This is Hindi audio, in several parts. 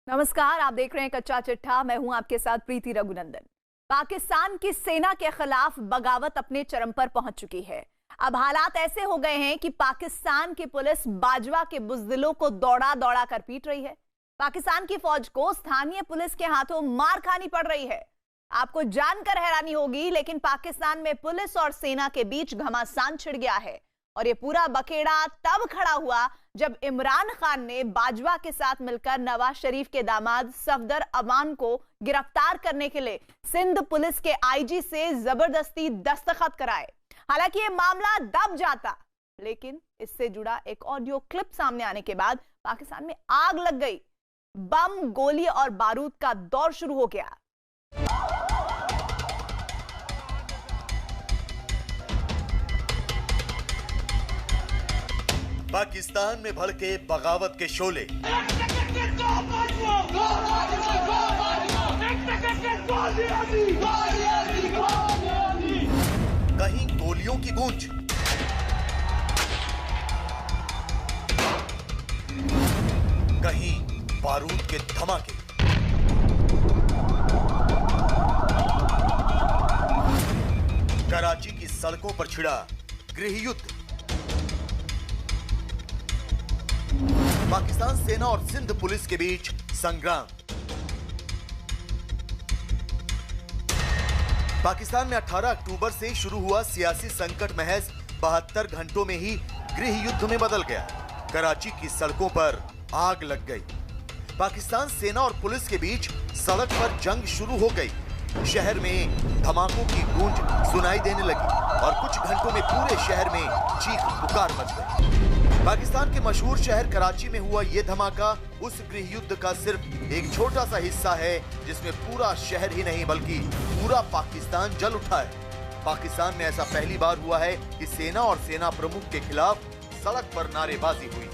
नमस्कार, आप देख रहे हैं कच्चा चिट्ठा। मैं हूं आपके साथ प्रीति रघुनंदन। पाकिस्तान की सेना के खिलाफ बगावत अपने चरम पर पहुंच चुकी है। अब हालात ऐसे हो गए हैं कि पाकिस्तान की पुलिस बाजवा के बुजदिलों को दौड़ा दौड़ा कर पीट रही है। पाकिस्तान की फौज को स्थानीय पुलिस के हाथों मार खानी पड़ रही है। आपको जानकर हैरानी होगी, लेकिन पाकिस्तान में पुलिस और सेना के बीच घमासान छिड़ गया है। और ये पूरा बखेड़ा तब खड़ा हुआ जब इमरान खान ने बाजवा के साथ मिलकर नवाज शरीफ के दामाद सफदर अवान को गिरफ्तार करने के लिए सिंध पुलिस के आईजी से जबरदस्ती दस्तखत कराए। हालांकि ये मामला दब जाता, लेकिन इससे जुड़ा एक ऑडियो क्लिप सामने आने के बाद पाकिस्तान में आग लग गई। बम, गोली और बारूद का दौर शुरू हो गया। पाकिस्तान में भड़के बगावत के शोले। कहीं गोलियों की गूंज, कहीं बारूद के धमाके। कराची की सड़कों पर छिड़ा गृह युद्ध। पाकिस्तान सेना और सिंध पुलिस के बीच संग्राम। पाकिस्तान में 18 अक्टूबर से शुरू हुआ सियासी संकट महज 72 घंटों में ही गृह युद्ध में बदल गया। कराची की सड़कों पर आग लग गई। पाकिस्तान सेना और पुलिस के बीच सड़क पर जंग शुरू हो गई। शहर में धमाकों की गूंज सुनाई देने लगी और कुछ घंटों में पूरे शहर में चीख पुकार मच गई। पाकिस्तान के मशहूर शहर कराची में हुआ यह धमाका उस गृह युद्ध का सिर्फ एक छोटा सा हिस्सा है, जिसमें पूरा शहर ही नहीं बल्कि पूरा पाकिस्तान जल उठा है। पाकिस्तान में ऐसा पहली बार हुआ है कि सेना और सेना प्रमुख के खिलाफ सड़क पर नारेबाजी हुई।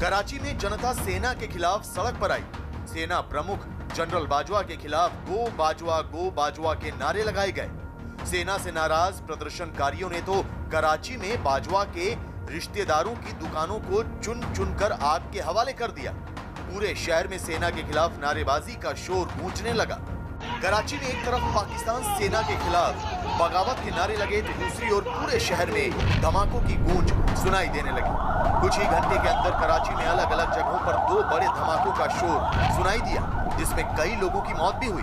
कराची में जनता सेना के खिलाफ सड़क पर आई। सेना प्रमुख जनरल बाजवा के खिलाफ गो बाजवा के नारे लगाए गए। सेना से नाराज प्रदर्शनकारियों ने तो कराची में बाजवा के रिश्तेदारों की दुकानों को चुन चुन कर आग के हवाले कर दिया। पूरे शहर में सेना के खिलाफ नारेबाजी का शोर गूंजने लगा। कराची में एक तरफ पाकिस्तान सेना के खिलाफ बगावत के नारे लगे तो दूसरी ओर पूरे शहर में धमाकों की गूंज सुनाई देने लगी। कुछ ही घंटे के अंदर कराची में अलग अलग जगहों पर 2 बड़े धमाकों का शोर सुनाई दिया, जिसमें कई लोगों की मौत भी हुई।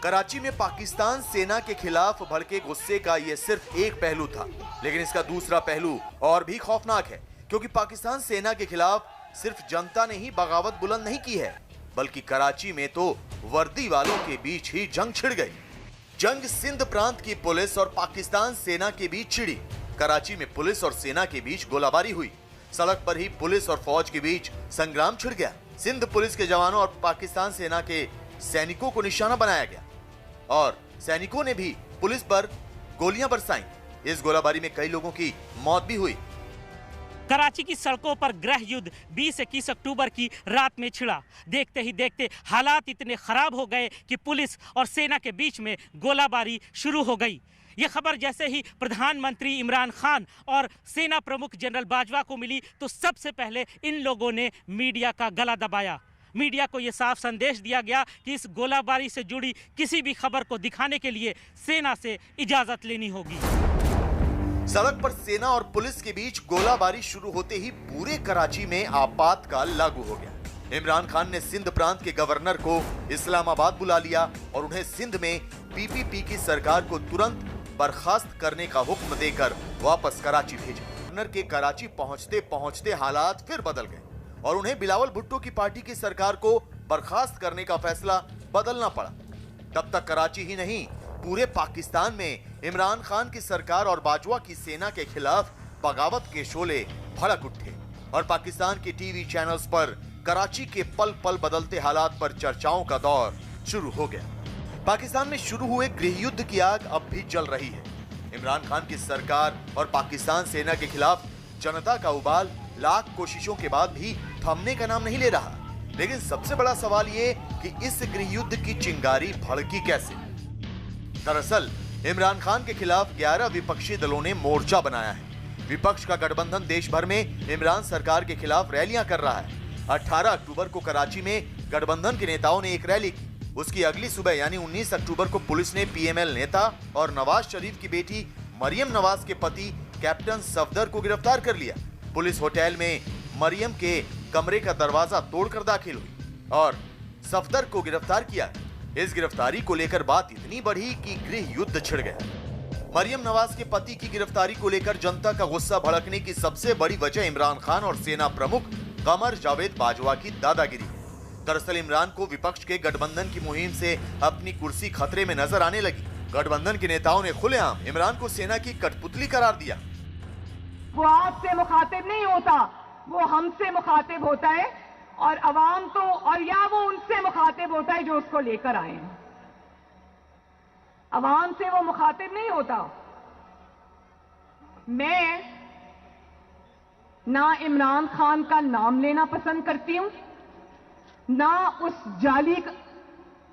कराची में पाकिस्तान सेना के खिलाफ भड़के गुस्से का यह सिर्फ एक पहलू था, लेकिन इसका दूसरा पहलू और भी खौफनाक है, क्योंकि पाकिस्तान सेना के खिलाफ सिर्फ जनता ने ही बगावत बुलंद नहीं की है, बल्कि कराची में तो वर्दी वालों के बीच ही जंग छिड़ गई। जंग सिंध प्रांत की पुलिस और पाकिस्तान सेना के बीच छिड़ी। कराची में पुलिस और सेना के बीच गोलाबारी हुई। सड़क पर ही पुलिस और फौज के बीच संग्राम छिड़ गया। सिंध पुलिस के जवानों और पाकिस्तान सेना के सैनिकों को निशाना बनाया गया और सैनिकों ने भी पुलिस पर गोलियां बरसाईं। इस गोलाबारी में कई लोगों की मौत भी हुई। कराची की सड़कों पर गृह युद्ध 20-21 अक्टूबर की रात में छिड़ा। देखते ही देखते हालात इतने खराब हो गए कि पुलिस और सेना के बीच में गोलाबारी शुरू हो गई। ये खबर जैसे ही प्रधानमंत्री इमरान खान और सेना प्रमुख जनरल बाजवा को मिली तो सबसे पहले इन लोगों ने मीडिया का गला दबाया। मीडिया को ये साफ संदेश दिया गया कि इस गोलाबारी से जुड़ी किसी भी खबर को दिखाने के लिए सेना से इजाजत लेनी होगी। सड़क पर सेना और पुलिस के बीच गोलाबारी शुरू होते ही पूरे कराची में आपातकाल लागू हो गया। इमरान खान ने सिंध प्रांत के गवर्नर को इस्लामाबाद बुला लिया और उन्हें सिंध में पीपीपी की सरकार को तुरंत बर्खास्त करने का हुक्म देकर वापस कराची भेजा। गवर्नर के कराची पहुंचते पहुंचते हालात फिर बदल गए और उन्हें बिलावल भुट्टो की पार्टी की सरकार को बर्खास्त करने का फैसला बदलना पड़ा। तब तक कराची ही नहीं, पूरे पाकिस्तान में इमरान खान की सरकार और बाजवा की सेना के खिलाफ बगावत के शोले भड़क उठे और पाकिस्तान के टीवी चैनल्स पर कराची के पल पल बदलते हालात पर चर्चाओं का दौर शुरू हो गया। पाकिस्तान में शुरू हुए गृह युद्ध की आग अब भी जल रही है। इमरान खान की सरकार और पाकिस्तान सेना के खिलाफ जनता का उबाल लाख कोशिशों के बाद भी थमने का नाम नहीं ले रहा। लेकिन सबसे बड़ा सवाल ये कि इस गृह युद्ध की चिंगारी भड़की कैसे। दरअसल इमरान खान के खिलाफ 11 विपक्षी दलों ने मोर्चा बनाया है। विपक्ष का गठबंधन देश भर में इमरान सरकार के खिलाफ रैलियां कर रहा है। 18 अक्टूबर को कराची में गठबंधन के नेताओं ने एक रैली की। उसकी अगली सुबह यानी 19 अक्टूबर को पुलिस ने पीएमएल नेता और नवाज शरीफ की बेटी मरियम नवाज के पति कैप्टन सफदर को गिरफ्तार कर लिया। पुलिस होटल में मरियम के कमरे का दरवाजा तोड़कर दाखिल हुई और सफदर को गिरफ्तार किया। इस गिरफ्तारी को लेकर बात इतनी बढ़ी कि गृह युद्ध छिड़ गया। मरियम नवाज के पति की गिरफ्तारी को लेकर जनता का गुस्सा भड़कने की सबसे बड़ी वजह इमरान खान और सेना प्रमुख कमर जावेद बाजवा की दादागिरी है। दरअसल इमरान को विपक्ष के गठबंधन की मुहिम से अपनी कुर्सी खतरे में नजर आने लगी। गठबंधन के नेताओं ने खुलेआम इमरान को सेना की कठपुतली करार दिया। वो आपसे मुखातिब नहीं होता, वो हमसे मुखातिब होता है और अवाम तो और या वो उनसे मुखातिब होता है जो उसको लेकर आए हैं। अवाम से वो मुखातिब नहीं होता। मैं ना इमरान खान का नाम लेना पसंद करती हूं, ना उस जाली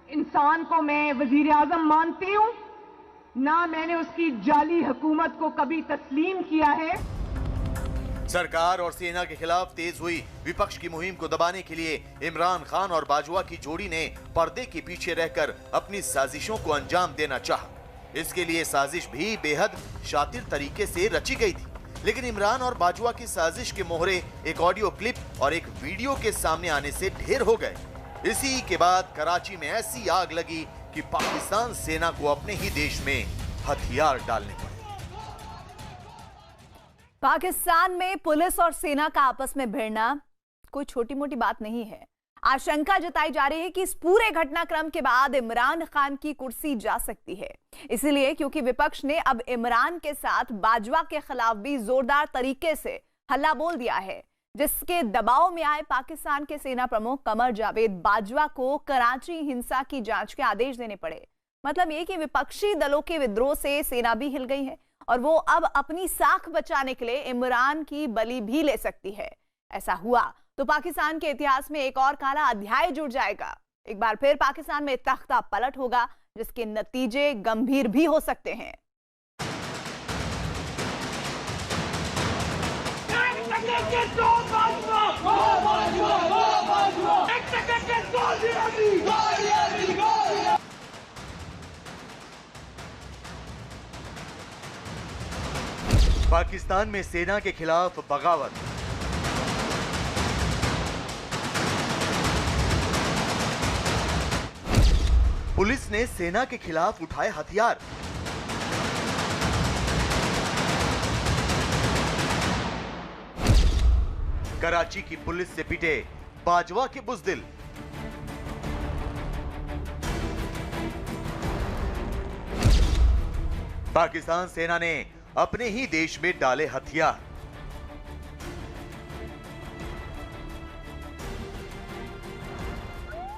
इंसान को मैं वजीर आजम मानती हूं, ना मैंने उसकी जाली हुकूमत को कभी तस्लीम किया है। सरकार और सेना के खिलाफ तेज हुई विपक्ष की मुहिम को दबाने के लिए इमरान खान और बाजवा की जोड़ी ने पर्दे के पीछे रहकर अपनी साजिशों को अंजाम देना चाहा। इसके लिए साजिश भी बेहद शातिर तरीके से रची गई थी, लेकिन इमरान और बाजवा की साजिश के मोहरे एक ऑडियो क्लिप और एक वीडियो के सामने आने से ढेर हो गए। इसी के बाद कराची में ऐसी आग लगी कि पाकिस्तान सेना को अपने ही देश में हथियार डालने पड़े। पाकिस्तान में पुलिस और सेना का आपस में भिड़ना कोई छोटी मोटी बात नहीं है। आशंका जताई जा रही है कि इस पूरे घटनाक्रम के बाद इमरान खान की कुर्सी जा सकती है, इसीलिए क्योंकि विपक्ष ने अब इमरान के साथ बाजवा के खिलाफ भी जोरदार तरीके से हल्ला बोल दिया है, जिसके दबाव में आए पाकिस्तान के सेना प्रमुख कमर जावेद बाजवा को कराची हिंसा की जांच के आदेश देने पड़े। मतलब ये कि विपक्षी दलों के विद्रोह से सेना भी हिल गई है और वो अब अपनी साख बचाने के लिए इमरान की बलि भी ले सकती है। ऐसा हुआ तो पाकिस्तान के इतिहास में एक और काला अध्याय जुड़ जाएगा। एक बार फिर पाकिस्तान में तख्ता पलट होगा, जिसके नतीजे गंभीर भी हो सकते हैं। पाकिस्तान में सेना के खिलाफ बगावत। पुलिस ने सेना के खिलाफ उठाए हथियार। कराची की पुलिस से पिटे बाजवा के बुज़दिल। पाकिस्तान सेना ने अपने ही देश में डाले हथियार।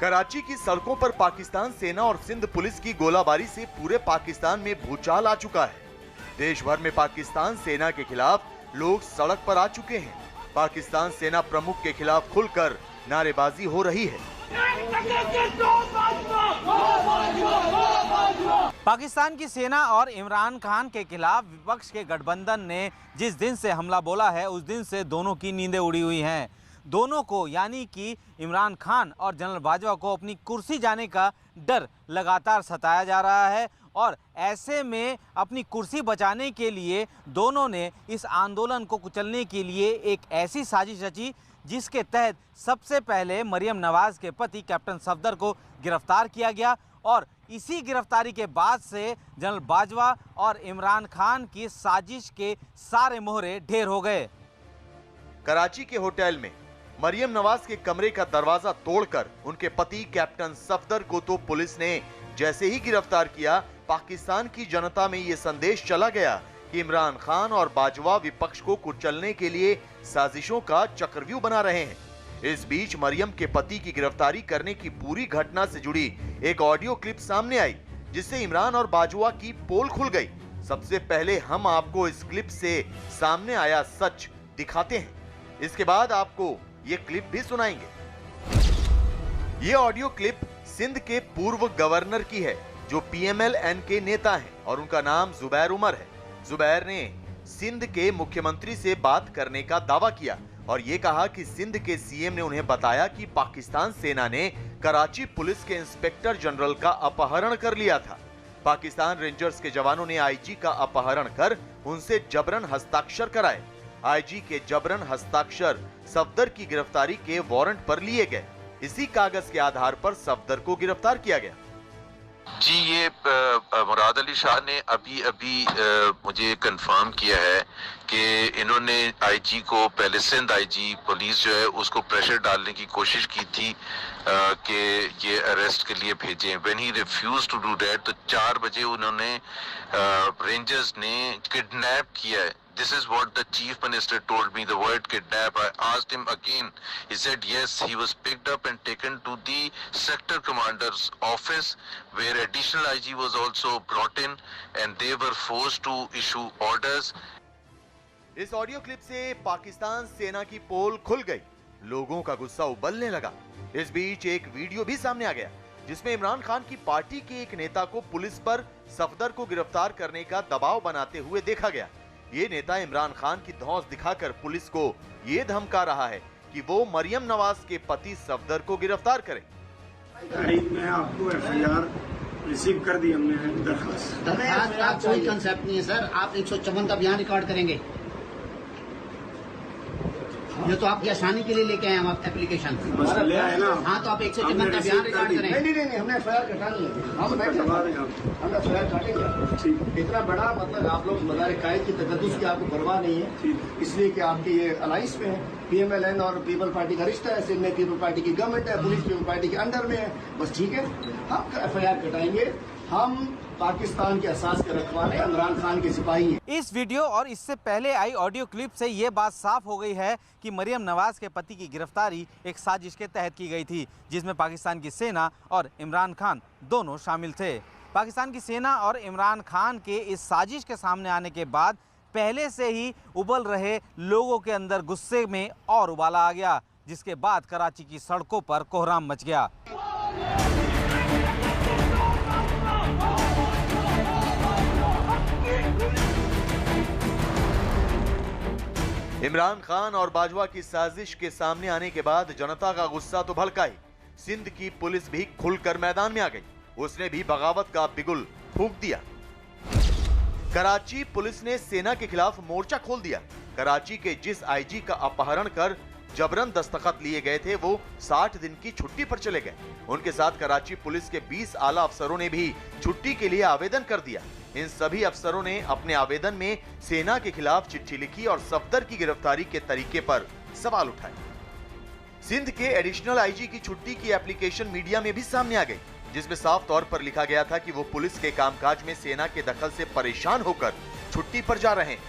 कराची की सड़कों पर पाकिस्तान सेना और सिंध पुलिस की गोलाबारी से पूरे पाकिस्तान में भूचाल आ चुका है। देश भर में पाकिस्तान सेना के खिलाफ लोग सड़क पर आ चुके हैं। पाकिस्तान सेना प्रमुख के खिलाफ खुलकर नारेबाजी हो रही है। पाकिस्तान की सेना और इमरान खान के खिलाफ विपक्ष के गठबंधन ने जिस दिन से हमला बोला है, उस दिन से दोनों की नींदें उड़ी हुई हैं। दोनों को यानी कि इमरान खान और जनरल बाजवा को अपनी कुर्सी जाने का डर लगातार सताया जा रहा है और ऐसे में अपनी कुर्सी बचाने के लिए दोनों ने इस आंदोलन को कुचलने के लिए एक ऐसी साजिश रची जिसके तहत सबसे पहले मरियम नवाज के पति कैप्टन सफदर को गिरफ्तार किया गया और इसी गिरफ्तारी के बाद से जनरल बाजवा और इमरान खान की साजिश के सारे मोहरे ढेर हो गए। कराची के होटल में मरियम नवाज के कमरे का दरवाजा तोड़कर उनके पति कैप्टन सफदर को तो पुलिस ने जैसे ही गिरफ्तार किया, पाकिस्तान की जनता में ये संदेश चला गया कि इमरान खान और बाजवा विपक्ष को कुचलने के लिए साजिशों का चक्रव्यूह बना रहे हैं। इस बीच मरियम के पति की गिरफ्तारी करने की पूरी घटना से जुड़ी एक ऑडियो क्लिप सामने आई, जिससे इमरान और बाजवा की पोल खुल गई। सबसे पहले हम आपको इस क्लिप से सामने आया सच दिखाते हैं, इसके बाद आपको ये क्लिप भी सुनाएंगे। ये ऑडियो क्लिप सिंध के पूर्व गवर्नर की है, जो PMLN के नेता हैं और उनका नाम जुबैर उमर है। जुबैर ने सिंध के मुख्यमंत्री से बात करने का दावा किया और ये कहा कि सिंध के CM ने उन्हें बताया कि पाकिस्तान सेना ने कराची पुलिस के इंस्पेक्टर जनरल का अपहरण कर लिया था। पाकिस्तान रेंजर्स के जवानों ने IG का अपहरण कर उनसे जबरन हस्ताक्षर कराए। IG के जबरन हस्ताक्षर सफदर की गिरफ्तारी के वारंट पर लिए गए। इसी कागज के आधार पर सफदर को गिरफ्तार किया गया। जी, ये मुराद अली शाह ने अभी मुझे कंफर्म किया है कि इन्होंने IG को, पहले सिंध IG पुलिस जो है उसको प्रेशर डालने की कोशिश की थी कि ये अरेस्ट के लिए भेजें। When he refuse to do that, तो 4 बजे उन्होंने रेंजर्स ने किडनैप किया है। This is what the chief minister told me, the word kidnap. I asked him again. He said yes, he was picked up and taken to the sector commander's office, where additional IG was also brought in and they were forced to issue orders. इस ऑडियो क्लिप से पाकिस्तान सेना की पोल खुल गई। लोगों का गुस्सा उबलने लगा। इस बीच एक वीडियो भी सामने आ गया जिसमें इमरान खान की पार्टी के एक नेता को पुलिस पर सफदर को गिरफ्तार करने का दबाव बनाते हुए देखा गया। ये नेता इमरान खान की धौंस दिखाकर पुलिस को ये धमका रहा है कि वो मरियम नवाज के पति सफदर को गिरफ्तार करे। मैं आपको FIR रिसीव कर दी हमने दरखास्त का कोई कंसेप्ट नहीं है सर। आप 154 का बयान रिकॉर्ड करेंगे, ये तो आपकी आसानी के लिए लेके आए हम आप एप्लीकेशन। ले आए ना। हाँ, तो आप 154 का बयान रिकॉर्ड करेंगे। नहीं, हमने FIR कटानी है। हम FIR काटेंगे। इतना बड़ा मतलब आप लोग मदार कायद की तकद्दुस की आपको परवाह नहीं है, इसलिए कि आपके ये अलाइंस में है। PMLN और पीपल पार्टी का रिश्ता है। सिंध में पीपल पार्टी की गवर्नमेंट है, पुलिस पीपल पार्टी के अंडर में है। बस ठीक है, हम FIR कटाएंगे। हम पाकिस्तान के असास के रखवाले इमरान खान के सिपाही हैं। इस वीडियो और इससे पहले आई ऑडियो क्लिप से ये बात साफ हो गई है कि मरियम नवाज के पति की गिरफ्तारी एक साजिश के तहत की गई थी, जिसमें पाकिस्तान की सेना और इमरान खान दोनों शामिल थे। पाकिस्तान की सेना और इमरान खान के इस साजिश के सामने आने के बाद पहले से ही उबल रहे लोगों के अंदर गुस्से में और उबाला आ गया, जिसके बाद कराची की सड़कों पर कोहराम मच गया। इमरान खान और बाजवा की साजिश के सामने आने के बाद जनता का गुस्सा तो भड़का ही। सिंध की पुलिस भी खुलकर मैदान में आ गई। उसने भी बगावत का बिगुल फूंक दिया। कराची पुलिस ने सेना के खिलाफ मोर्चा खोल दिया। कराची के जिस IG का अपहरण कर जबरन दस्तखत लिए गए थे वो 60 दिन की छुट्टी पर चले गए। उनके साथ कराची पुलिस के 20 आला अफसरों ने भी छुट्टी के लिए आवेदन कर दिया। इन सभी अफसरों ने अपने आवेदन में सेना के खिलाफ चिट्ठी लिखी और सफदर की गिरफ्तारी के तरीके पर सवाल उठाए। सिंध के एडिशनल IG की छुट्टी की एप्लीकेशन मीडिया में भी सामने आ गई, जिसमें साफ तौर पर लिखा गया था कि वो पुलिस के कामकाज में सेना के दखल से परेशान होकर छुट्टी पर जा रहे हैं।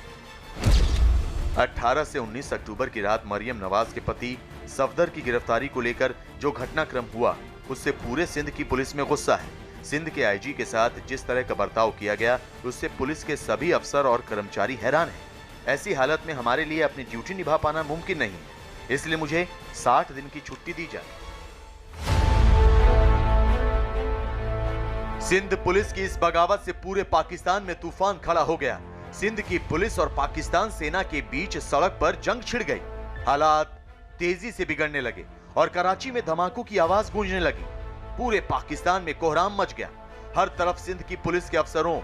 18 से 19 अक्टूबर की रात मरियम नवाज के पति सफदर की गिरफ्तारी को लेकर जो घटनाक्रम हुआ उससे पूरे सिंध की पुलिस में गुस्सा है। सिंध के IG के साथ जिस तरह का बर्ताव किया गया उससे पुलिस के सभी अफसर और कर्मचारी हैरान हैं। ऐसी हालत में हमारे लिए अपनी ड्यूटी निभा पाना मुमकिन नहीं है, इसलिए मुझे 60 दिन की छुट्टी दी जाए। सिंध पुलिस की इस बगावत से पूरे पाकिस्तान में तूफान खड़ा हो गया। सिंध की पुलिस और पाकिस्तान सेना के बीच सड़क पर जंग छिड़ गई। हालात तेजी से बिगड़ने लगे और कराची में धमाकों की आवाज गूंजने लगी। पूरे पाकिस्तान में कोहराम मच गया। हर तरफ सिंध की पुलिस के अफसरों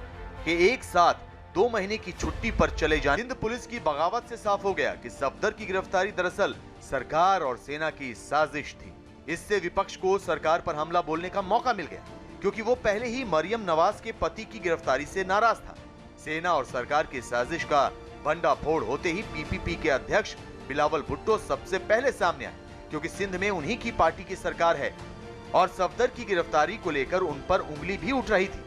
के एक साथ 2 महीने की छुट्टी पर चले जाने। सिंध पुलिस की बगावत से साफ हो गया कि सफदर की गिरफ्तारी दरअसल सरकार और सेना की साजिश थी। इससे विपक्ष को सरकार पर हमला बोलने का मौका मिल गया, क्योंकि वो पहले ही मरियम नवाज के पति की गिरफ्तारी से नाराज था। सेना और सरकार की साजिश का भंडाफोड़ होते ही PPP के अध्यक्ष बिलावल भुट्टो सबसे पहले सामने आए, क्योंकि सिंध में उन्हीं की पार्टी की सरकार है और सफदर की गिरफ्तारी को लेकर उन पर उंगली भी उठ रही थी।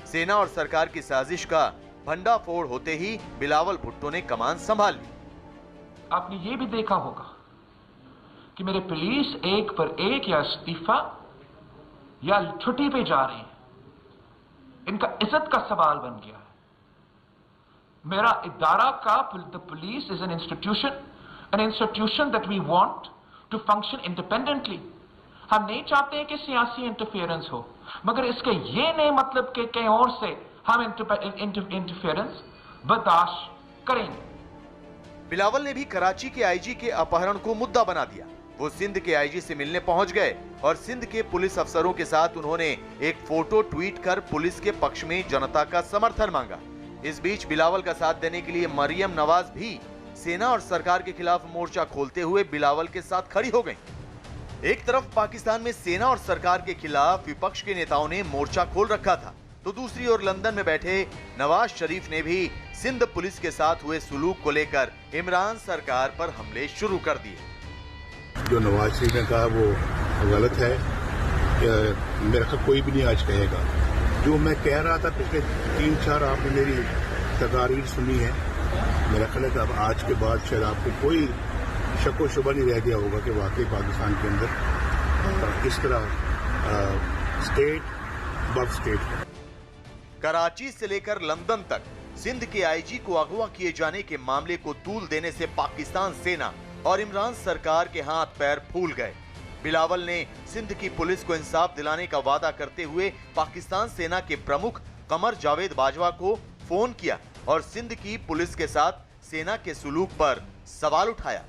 सेना और सरकार की साजिश का भंडाफोड़ होते ही बिलावल भुट्टो ने कमान संभाल ली। आपने ये भी देखा होगा कि मेरे पुलिस एक पर एक या इस्तीफा या छुट्टी पे जा रहे हैं। इनका इज्जत का सवाल बन गया है। मेरा इदारा का the police is an institution that we want to function independently. हम नहीं चाहते हैं कि सियासी इंटरफेरेंस हो, मगर इसके ये नहीं मतलब कि कहीं और से हम इंटरफेरेंस बर्दाश्त करेंगे। बिलावल ने भी कराची के आईजी के अपहरण को मुद्दा बना दिया। वो सिंध के आईजी से मिलने पहुंच गए और सिंध के पुलिस अफसरों के साथ उन्होंने एक फोटो ट्वीट कर पुलिस के पक्ष में जनता का समर्थन मांगा। इस बीच बिलावल का साथ देने के लिए मरियम नवाज भी सेना और सरकार के खिलाफ मोर्चा खोलते हुए बिलावल के साथ खड़ी हो गईं। एक तरफ पाकिस्तान में सेना और सरकार के खिलाफ विपक्ष के नेताओं ने मोर्चा खोल रखा था, तो दूसरी ओर लंदन में बैठे नवाज शरीफ ने भी सिंध पुलिस के साथ हुए सुलूक को लेकर इमरान सरकार पर हमले शुरू कर दिए। जो नवाज शरीफ ने कहा वो गलत है, मेरा ख्याल कोई भी नहीं आज कहेगा। जो मैं कह रहा था पिछले 3-4 आपने मेरी तकारीर सुनी है, मेरा ख्याल है कि अब आज के बाद शायद आपको कोई शक व शुबा नहीं रह गया होगा कि वाकई पाकिस्तान के अंदर इस तरह स्टेट बब स्टेट है। कराची से लेकर लंदन तक सिंध के आईजी को अगवा किए जाने के मामले को तूल देने से पाकिस्तान सेना और इमरान सरकार के हाथ पैर फूल गए। बिलावल ने सिंध की पुलिस को इंसाफ दिलाने का वादा करते हुए पाकिस्तान सेना के प्रमुख कमर जावेद बाजवा को फोन किया और सिंध की पुलिस के साथ सेना के सुलूक पर सवाल उठाया।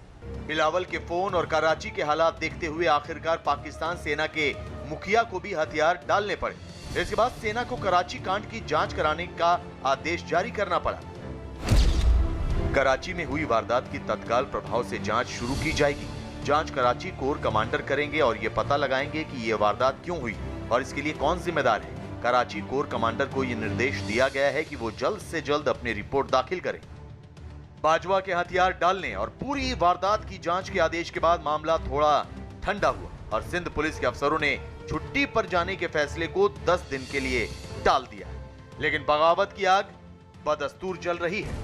बिलावल के फोन और कराची के हालात देखते हुए आखिरकार पाकिस्तान सेना के मुखिया को भी हथियार डालने पड़े। इसके बाद सेना को कराची कांड की जांच कराने का आदेश जारी करना पड़ा। कराची में हुई वारदात की तत्काल प्रभाव से जांच शुरू की जाएगी। जांच कराची कोर कमांडर करेंगे और ये पता लगाएंगे कि ये वारदात क्यों हुई और इसके लिए कौन जिम्मेदार है। कराची कोर कमांडर को ये निर्देश दिया गया है कि वो जल्द से जल्द अपनी रिपोर्ट दाखिल करें। बाजवा के हथियार डालने और पूरी वारदात की जांच के आदेश के बाद मामला थोड़ा ठंडा हुआ और सिंध पुलिस के अफसरों ने छुट्टी पर जाने के फैसले को 10 दिन के लिए टाल दिया। लेकिन बगावत की आग बदस्तूर जल रही है।